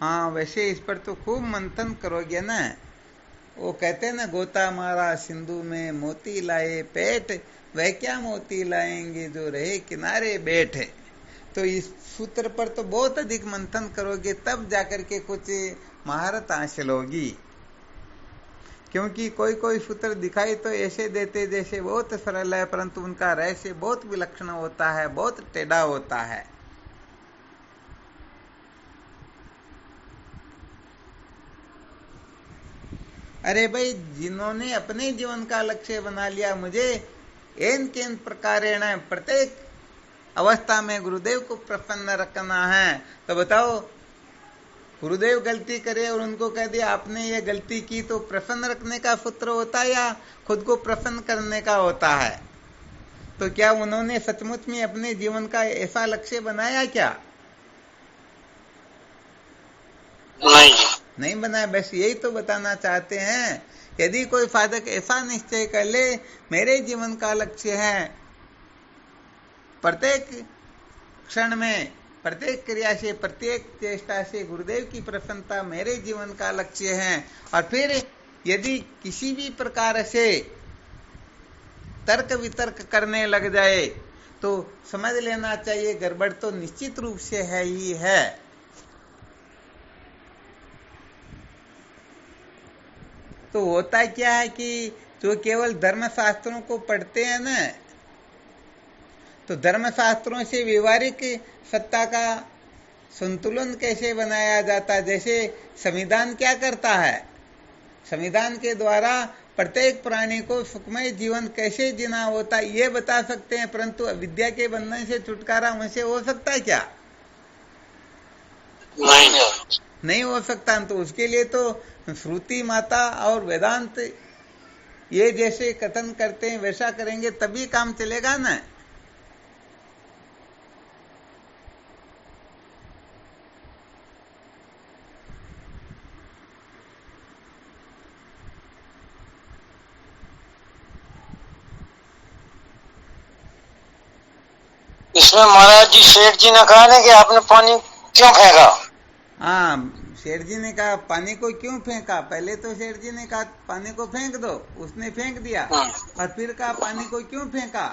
हाँ, वैसे इस पर तो खूब मंथन करोगे ना। वो कहते हैं ना, गोता मारा सिंधु में मोती लाए पेट, वह क्या मोती लाएंगे जो रहे किनारे बैठे। तो इस सूत्र पर तो बहुत अधिक मंथन करोगे, तब जाकर के कुछ महारत हासिल होगी। क्योंकि कोई कोई सूत्र दिखाई तो ऐसे देते जैसे बहुत सरल है, परंतु उनका रहस्य बहुत विलक्षण होता है, बहुत टेढ़ा होता है। अरे भाई, जिन्होंने अपने जीवन का लक्ष्य बना लिया, मुझे एन केन प्रकारेण प्रत्येक अवस्था में गुरुदेव को प्रसन्न रखना है, तो बताओ, गुरुदेव गलती करे और उनको कह दिया आपने ये गलती की, तो प्रसन्न रखने का सूत्र होता है या खुद को प्रसन्न करने का होता है? तो क्या उन्होंने सचमुच में अपने जीवन का ऐसा लक्ष्य बनाया क्या? नहीं बनाया। बस यही तो बताना चाहते हैं। यदि कोई साधक ऐसा निश्चय कर ले, मेरे जीवन का लक्ष्य है प्रत्येक क्षण में, प्रत्येक क्रिया से, प्रत्येक चेष्टा से गुरुदेव की प्रसन्नता मेरे जीवन का लक्ष्य है, और फिर यदि किसी भी प्रकार से तर्क वितर्क करने लग जाए तो समझ लेना चाहिए गड़बड़ तो निश्चित रूप से है ही है। तो होता क्या है कि जो केवल धर्म शास्त्रों को पढ़ते हैं ना, तो धर्मशास्त्रों से व्यवहारिक सत्ता का संतुलन कैसे बनाया जाता? जैसे संविधान क्या करता है? संविधान के द्वारा प्रत्येक प्राणी को सुखमय जीवन कैसे जीना होता है ये बता सकते हैं, परंतु अविद्या के बंधन से छुटकारा उनसे हो सकता है क्या? नहीं हो सकता। तो उसके लिए तो श्रुति माता और वेदांत ये जैसे कथन करते हैं वैसा करेंगे तभी काम चलेगा ना। इसमें महाराज जी सेठ जी ने कहा ना कि आपने पानी क्यों फेंका? हाँ, सेठ जी ने कहा पानी को क्यों फेंका? पहले तो सेठ जी ने कहा पानी को फेंक दो, उसने फेंक दिया। और फिर कहा पानी को क्यों फेंका?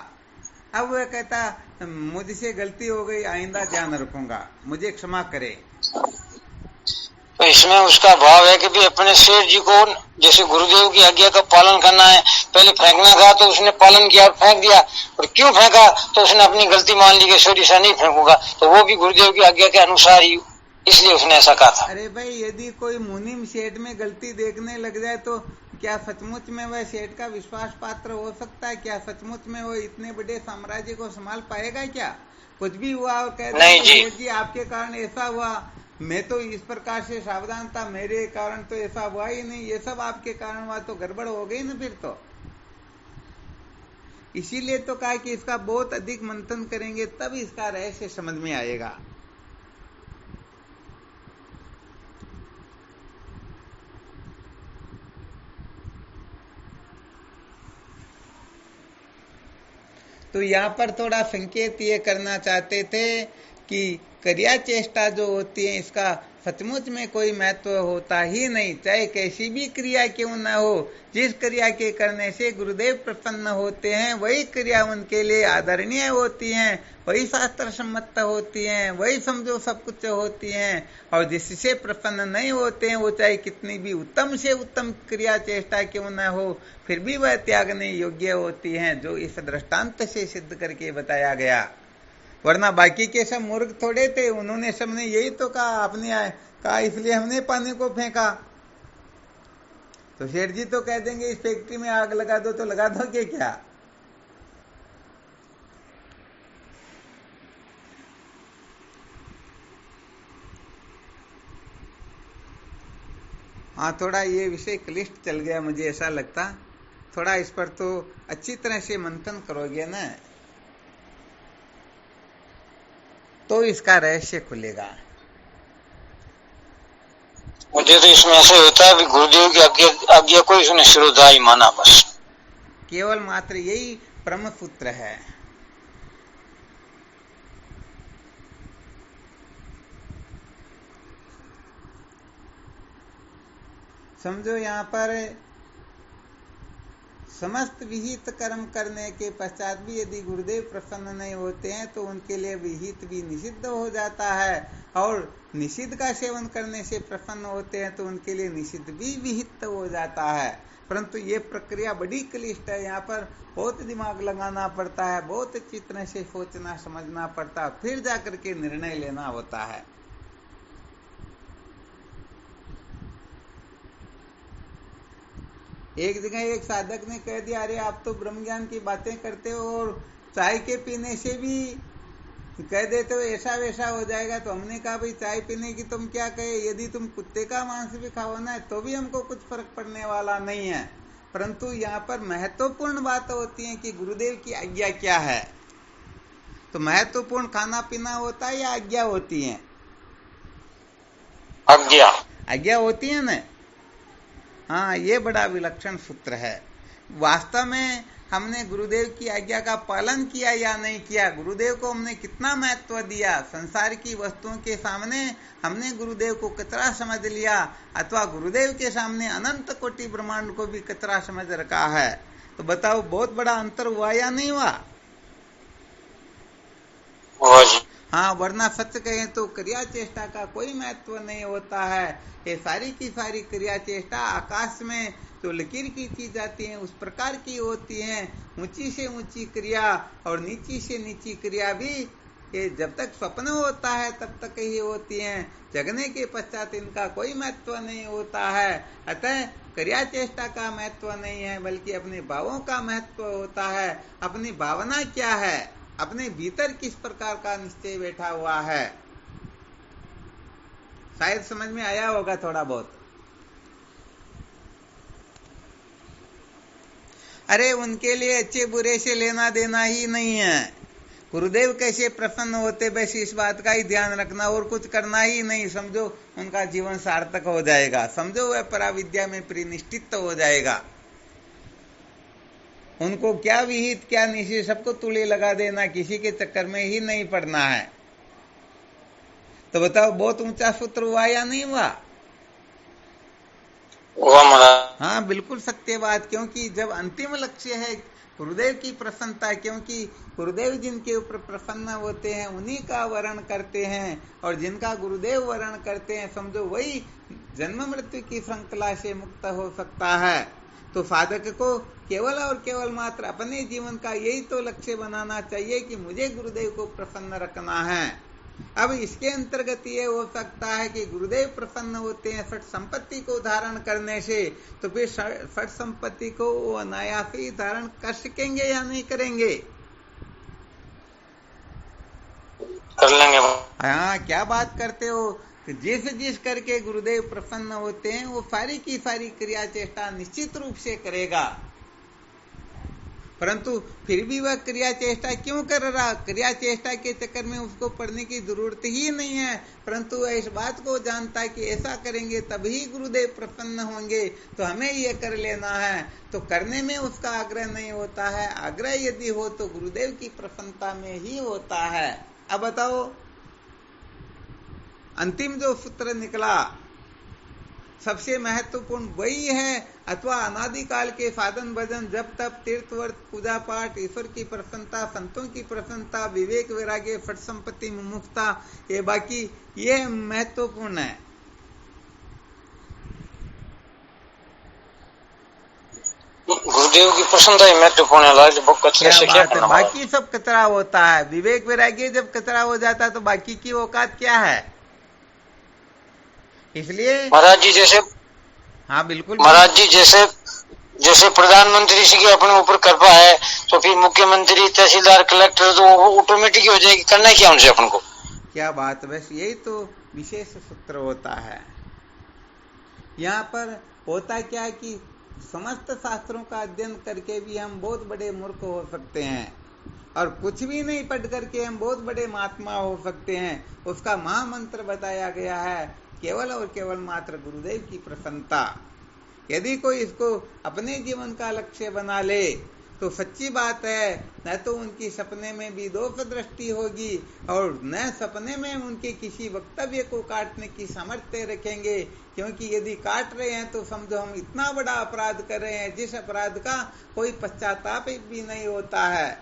अब वह कहता मुझसे गलती हो गई, आइंदा ध्यान रखूंगा, मुझे क्षमा करे। तो इसमें उसका भाव है कि भी अपने सेठ जी को जैसे गुरुदेव की आज्ञा का पालन करना है। पहले फेंकना कहा तो उसने पालन किया और फेंक दिया, और क्यों फेंका तो उसने अपनी गलती मान ली कि सॉरी सा नहीं फेंकूंगा, तो वो भी गुरुदेव की आज्ञा के अनुसार ही, इसलिए उसने ऐसा कहा था। अरे भाई, यदि कोई मुनीम सेठ में गलती देखने लग जाए तो क्या सचमुच में वह सेठ का विश्वास पात्र हो सकता है? क्या सचमुच में वो इतने बड़े साम्राज्य को संभाल पाएगा क्या? कुछ भी हुआ और कह दे सेठ जी आपके कारण ऐसा हुआ, मैं तो इस प्रकार से सावधान था, मेरे कारण तो ऐसा हुआ ही नहीं, ये सब आपके कारण हुआ, तो गड़बड़ हो गई ना फिर तो। इसीलिए तो कहा कि इसका बहुत अधिक मंथन करेंगे तब इसका रहस्य समझ में आएगा। तो यहाँ पर थोड़ा संकेत ये करना चाहते थे कि क्रिया चेष्टा जो होती है इसका सचमुच में कोई महत्व होता ही नहीं, चाहे कैसी भी क्रिया क्यों न हो। जिस क्रिया के करने से गुरुदेव प्रसन्न होते हैं वही क्रिया उनके लिए आदरणीय होती हैं, वही शास्त्र सम्मत होती हैं, वही समझो सब कुछ होती हैं। और जिससे प्रसन्न नहीं होते हैं वो चाहे कितनी भी उत्तम से उत्तम क्रिया चेष्टा क्यों न हो फिर भी वह त्यागने योग्य होती हैं, जो इस दृष्टांत से सिद्ध करके बताया गया। वरना बाकी के सब मूर्ख थोड़े थे, उन्होंने सबने यही तो कहा, आपने कहा इसलिए हमने पानी को फेंका। तो सेठ जी तो कह देंगे इस फैक्ट्री में आग लगा दो, तो लगा दोगे क्या? हाँ, थोड़ा ये विषय क्लिष्ट चल गया, मुझे ऐसा लगता। थोड़ा इस पर तो अच्छी तरह से मंथन करोगे ना तो इसका रहस्य खुलेगा। मुझे तो इसमें ऐसे होता है गुरुदेव की आज्ञा को इसने शिरोधाई माना, बस केवल मात्र यही परम सूत्र है। समझो यहाँ पर समस्त विहित कर्म करने के पश्चात भी यदि गुरुदेव प्रसन्न नहीं होते हैं तो उनके लिए विहित भी निषिद्ध हो जाता है, और निषिद्ध का सेवन करने से प्रसन्न होते हैं तो उनके लिए निषिद्ध भी विहित हो जाता है। परंतु ये प्रक्रिया बड़ी क्लिष्ट है, यहाँ पर बहुत दिमाग लगाना पड़ता है, बहुत अच्छी तरह से सोचना समझना पड़ता है, फिर जाकर के निर्णय लेना होता है। एक जगह एक साधक ने कह दिया, अरे आप तो ब्रह्म ज्ञान की बातें करते हो और चाय के पीने से भी कह देते हो ऐसा वैसा हो जाएगा। तो हमने कहा भाई चाय पीने की तुम क्या कहे, यदि तुम कुत्ते का मांस भी खाओ ना तो भी हमको कुछ फर्क पड़ने वाला नहीं है। परंतु यहाँ पर महत्वपूर्ण बात होती है कि गुरुदेव की आज्ञा क्या है। तो महत्वपूर्ण खाना पीना होता है या आज्ञा होती है? आज्ञा होती है ना। हाँ, ये बड़ा विलक्षण सूत्र है। वास्तव में हमने गुरुदेव की आज्ञा का पालन किया या नहीं किया, गुरुदेव को हमने कितना महत्व दिया, संसार की वस्तुओं के सामने हमने गुरुदेव को कचरा समझ लिया अथवा गुरुदेव के सामने अनंत कोटि ब्रह्मांड को भी कचरा समझ रखा है। तो बताओ बहुत बड़ा अंतर हुआ या नहीं हुआ? हाँ, वरना सच कहें तो क्रिया चेष्टा का कोई महत्व नहीं होता है। ये सारी की सारी क्रिया चेष्टा आकाश में जो लकीर खींची जाती हैं उस प्रकार की होती हैं। ऊंची से ऊंची क्रिया और नीची से नीची क्रिया भी ये जब तक स्वप्न होता है तब तक ही होती हैं। जगने के पश्चात इनका कोई महत्व नहीं होता है। अतः क्रिया चेष्टा का महत्व नहीं है, बल्कि अपने भावों का महत्व होता है। अपनी भावना क्या है, अपने भीतर किस प्रकार का निश्चय बैठा हुआ है। शायद समझ में आया होगा थोड़ा बहुत। अरे उनके लिए अच्छे बुरे से लेना देना ही नहीं है। गुरुदेव कैसे प्रसन्न होते बस इस बात का ही ध्यान रखना और कुछ करना ही नहीं। समझो उनका जीवन सार्थक हो जाएगा, समझो वह पराविद्या में परिनिष्ठित हो जाएगा। उनको क्या विहित क्या निषेध सबको तुले लगा देना, किसी के चक्कर में ही नहीं पड़ना है। तो बताओ बहुत ऊंचा सूत्र हुआ या नहीं हुआ? हाँ बिल्कुल सत्य बात। क्योंकि जब अंतिम लक्ष्य है गुरुदेव की प्रसन्नता, क्योंकि गुरुदेव जिनके ऊपर प्रसन्न होते हैं उन्हीं का वर्ण करते हैं, और जिनका गुरुदेव वर्ण करते हैं समझो वही जन्म मृत्यु की श्रृंखला से मुक्त हो सकता है। तो साधक को केवल और केवल मात्र अपने जीवन का यही तो लक्ष्य बनाना चाहिए कि मुझे गुरुदेव को प्रसन्न रखना है। अब इसके अंतर्गत ये हो सकता है कि गुरुदेव प्रसन्न होते हैं षट संपत्ति को धारण करने से, तो फिर षट संपत्ति को वो अनायास ही धारण कर सकेंगे या नहीं करेंगे? कर लेंगे। हाँ क्या बात करते हो। तो जिस करके गुरुदेव प्रसन्न होते हैं वो सारी की सारी क्रिया चेष्टा निश्चित रूप से करेगा। परंतु फिर भी वह क्रिया चेष्टा क्यों कर रहा? क्रिया चेष्टा के चक्कर में उसको पढ़ने की जरूरत ही नहीं है, परंतु वह इस बात को जानता है कि ऐसा करेंगे तभी गुरुदेव प्रसन्न होंगे, तो हमें यह कर लेना है। तो करने में उसका आग्रह नहीं होता है। आग्रह यदि हो तो गुरुदेव की प्रसन्नता में ही होता है। अब बताओ अंतिम जो सूत्र निकला सबसे महत्वपूर्ण वही है, अथवा अनादिकाल के साधन भजन जब तप तीर्थ व्रत पूजा पाठ ईश्वर की प्रसन्नता संतों की प्रसन्नता विवेक वैराग्य फट संपत्ति मुमुक्षता, ये बाकी ये महत्वपूर्ण है। गुरुदेव की प्रसन्नता ही महत्वपूर्ण है। बाकी सब कचरा होता है। विवेक वैराग्य जब कचरा हो जाता है तो बाकी की औकात क्या है? इसलिए महाराज जी जैसे, हाँ बिल्कुल महाराज जी जैसे प्रधानमंत्री जी की अपने ऊपर कृपा है तो फिर मुख्यमंत्री तहसीलदार कलेक्टर तो ऑटोमेटिक हो जाएगी। करना क्या उनसे अपन को? क्या बात, बस यही तो विशेष सूत्र होता है। यहाँ पर होता क्या कि समस्त शास्त्रों का अध्ययन करके भी हम बहुत बड़े मूर्ख हो सकते हैं, और कुछ भी नहीं पढ़ करके हम बहुत बड़े महात्मा हो सकते हैं। उसका महामंत्र बताया गया है, केवल और केवल मात्र गुरुदेव की प्रसन्नता। यदि कोई इसको अपने जीवन का लक्ष्य बना ले तो सच्ची बात है, न तो उनकी सपने में भी दोष दृष्टि होगी और न सपने में उनके किसी वक्तव्य को काटने की सामर्थ्य रखेंगे। क्योंकि यदि काट रहे हैं तो समझो हम इतना बड़ा अपराध कर रहे हैं जिस अपराध का कोई पश्चाताप भी नहीं होता है,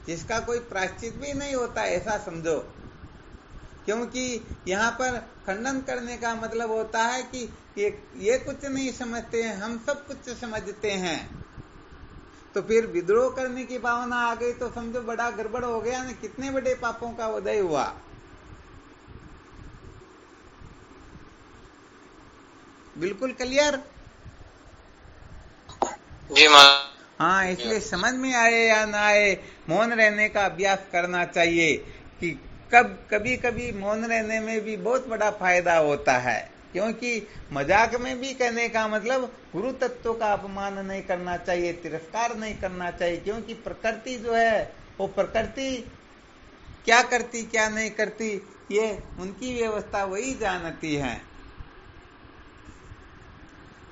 जिसका कोई प्रायश्चित भी नहीं होता, ऐसा समझो। क्योंकि यहाँ पर खंडन करने का मतलब होता है कि ये कुछ नहीं समझते हैं, हम सब कुछ समझते हैं। तो फिर विद्रोह करने की भावना आ गई तो समझो बड़ा गड़बड़ हो गया ना, कितने बड़े पापों का उदय हुआ। बिल्कुल क्लियर? जी हाँ, इसलिए समझ में आए या ना आए मौन रहने का अभ्यास करना चाहिए। कि कभी कभी मौन रहने में भी बहुत बड़ा फायदा होता है। क्योंकि मजाक में भी कहने का मतलब गुरु तत्व का अपमान नहीं करना चाहिए, तिरस्कार नहीं करना चाहिए। क्योंकि प्रकृति जो है वो प्रकृति क्या करती क्या नहीं करती ये उनकी व्यवस्था वही जानती है।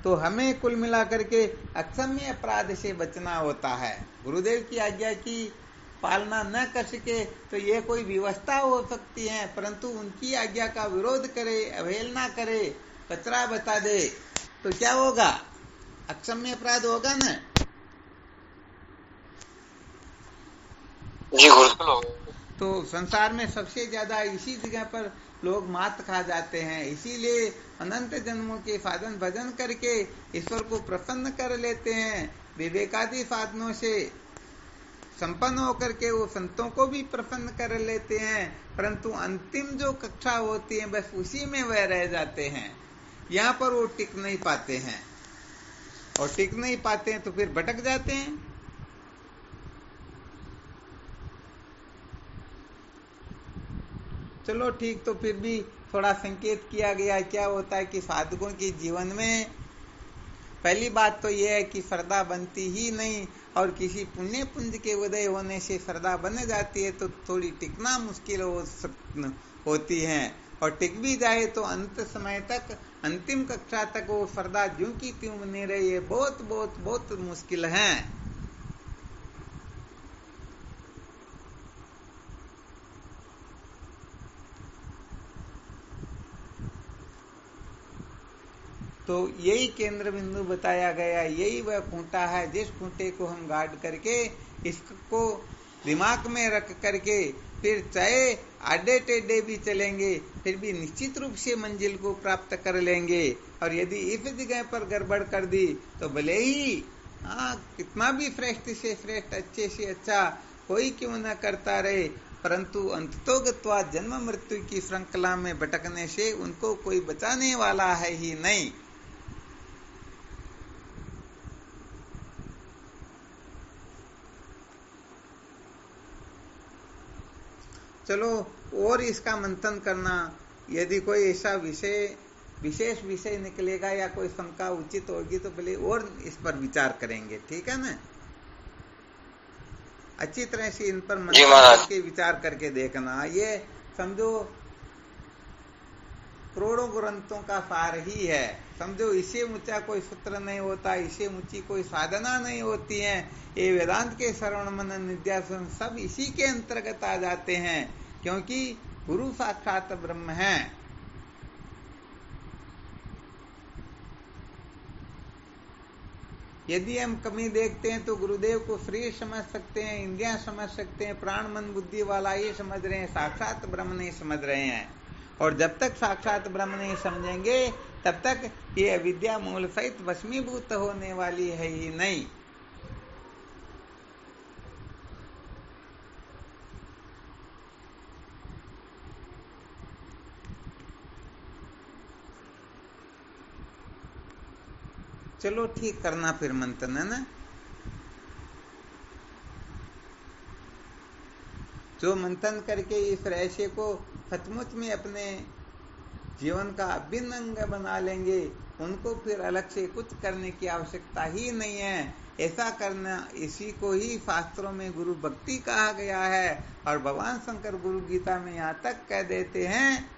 तो हमें कुल मिलाकर के अक्षम्य अपराध से बचना होता है। गुरुदेव की आज्ञा की पालना न कर सके तो ये कोई व्यवस्था हो सकती है, परंतु उनकी आज्ञा का विरोध करे, अवहेलना करे, कचरा बता दे तो क्या होगा? अक्षम्य अपराध होगा ना। जी गुरु। तो संसार में सबसे ज्यादा इसी जगह पर लोग मात खा जाते हैं। इसीलिए अनंत जन्मों के साधन भजन करके ईश्वर को प्रसन्न कर लेते हैं। विवेकादि साधनों से संपन्न होकर के वो संतों को भी प्रसन्न कर लेते हैं, परंतु अंतिम जो कक्षा होती है बस उसी में वह रह जाते हैं। यहाँ पर वो टिक नहीं पाते हैं, और टिक नहीं पाते हैं तो फिर भटक जाते हैं। चलो ठीक, तो फिर भी थोड़ा संकेत किया गया। क्या होता है कि साधकों के जीवन में पहली बात तो यह है कि श्रद्धा बनती ही नहीं, और किसी पुण्य पुंज के उदय होने से श्रद्धा बन जाती है तो थोड़ी टिकना मुश्किल होती है, और टिक भी जाए तो अंत समय तक, अंतिम कक्षा तक वो श्रद्धा ज्यों की त्यों बनी रही है, बहुत बहुत बहुत मुश्किल है। तो यही केंद्र बिंदु बताया गया, यही वह खूंटा है जिस खूंटे को हम गाड़ करके इसको दिमाग में रख करके फिर चाहे आडे टेढ़े भी चलेंगे फिर भी निश्चित रूप से मंजिल को प्राप्त कर लेंगे। और यदि इस जगह पर गड़बड़ कर दी तो भले ही कितना भी श्रेष्ठ से श्रेष्ठ, अच्छे से अच्छा कोई क्यों न करता रहे, परंतु अंततोगत्वा जन्म मृत्यु की श्रृंखला में भटकने से उनको कोई बचाने वाला है ही नहीं। चलो और इसका मंथन करना, यदि कोई ऐसा विशेष विषय निकलेगा या कोई शंका उचित होगी तो पहले और इस पर विचार करेंगे, ठीक है ना। अच्छी तरह से इन पर मंथन करके विचार करके देखना। ये समझो करोड़ों ग्रंथों का सार ही है। समझो इससे ऊंचा कोई सूत्र नहीं होता, इससे ऊंची कोई साधना नहीं होती है। ये वेदांत के श्रवण मनन निध्यासन सब इसी के अंतर्गत आ जाते हैं, क्योंकि गुरु साक्षात ब्रह्म है। यदि हम कमी देखते हैं तो गुरुदेव को शरीर समझ सकते हैं, इंद्रियां समझ सकते हैं, प्राण मन बुद्धि वाला ये समझ रहे हैं, साक्षात ब्रह्म नहीं समझ रहे हैं। और जब तक साक्षात ब्रह्म नहीं समझेंगे तब तक ये अविद्या मूल सहित भस्मीभूत होने वाली है ही नहीं। चलो ठीक, करना फिर मंथन, है ना। जो मंथन करके इस रहस्य को सचमुच में अपने जीवन का अभिन्न अंग बना लेंगे, उनको फिर अलग से कुछ करने की आवश्यकता ही नहीं है। ऐसा करना, इसी को ही शास्त्रों में गुरु भक्ति कहा गया है। और भगवान शंकर गुरु गीता में यहाँ तक कह देते हैं,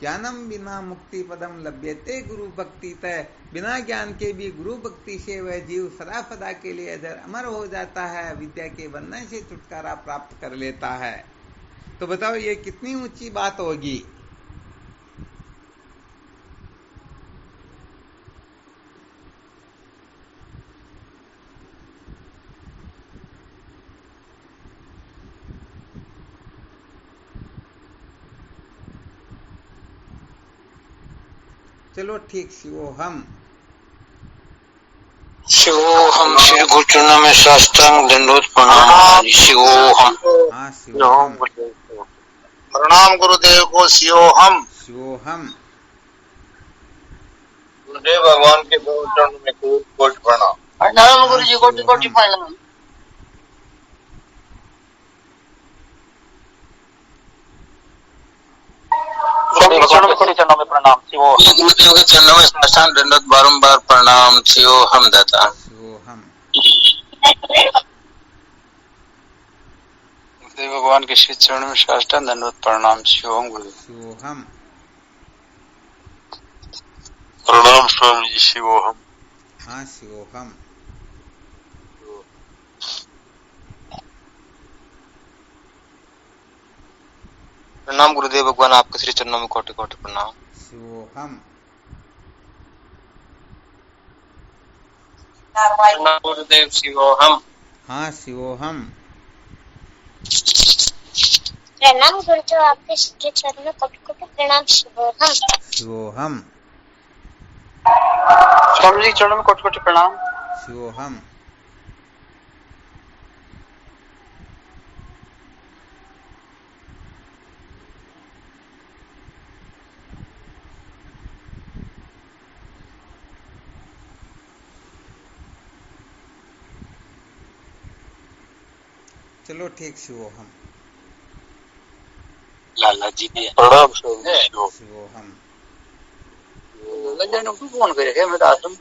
ज्ञानम बिना मुक्ति पदम लभ्यते गुरु भक्ति तय। बिना ज्ञान के भी गुरु भक्ति से वह जीव सदा सदा के लिए अमर हो जाता है, विद्या के बंधन से छुटकारा प्राप्त कर लेता है। तो बताओ ये कितनी ऊंची बात होगी। चलो ठीक, शिवोहम शिवोहम। श्री गुरु चरणों में साष्टांग दंडवत प्रणाम। शिवोहम। हाँ शिवोहम। प्रणाम गुरुदेव को। शिवोहम। शिवोहम। गुरुदेव भगवान के चरणों में कोटि प्रणाम। प्रणाम गुरु जी, कोटि कोटि प्रणाम। चरणों में प्रणाम। गुरुदेव के चरणों में साष्टांग दंडवत बारंबार प्रणाम। शिवोहम दाता। शिवोहम। गुरुदेव भगवान के श्री चरणों में साष्टांग दंडवत प्रणाम। शिवोहम गुरुदेव। शिवोहम। प्रणाम स्वामी जी। शिवोहम। हाँ शिवोहम। प्रणाम गुरुदेव भगवान, आपके श्री चरणों में कोटि कोटि प्रणाम। शिवोहम। गुरुदेव। शिवोहम। हाँ शिवोहम। प्रणाम गुरुदेव, आपके के चरणों में कोटि कोटि प्रणाम। शिवोहम। शिवोहम। स्वामी जी के चरणों में कोटि कोटि प्रणाम। शिवोहम। चलो ठीक, शिवोहम। लाला जी ने प्रणाम स्वामी जी शिवोहम। शिवोहम। लज्जा ने फोन करे मैं तो आश्रम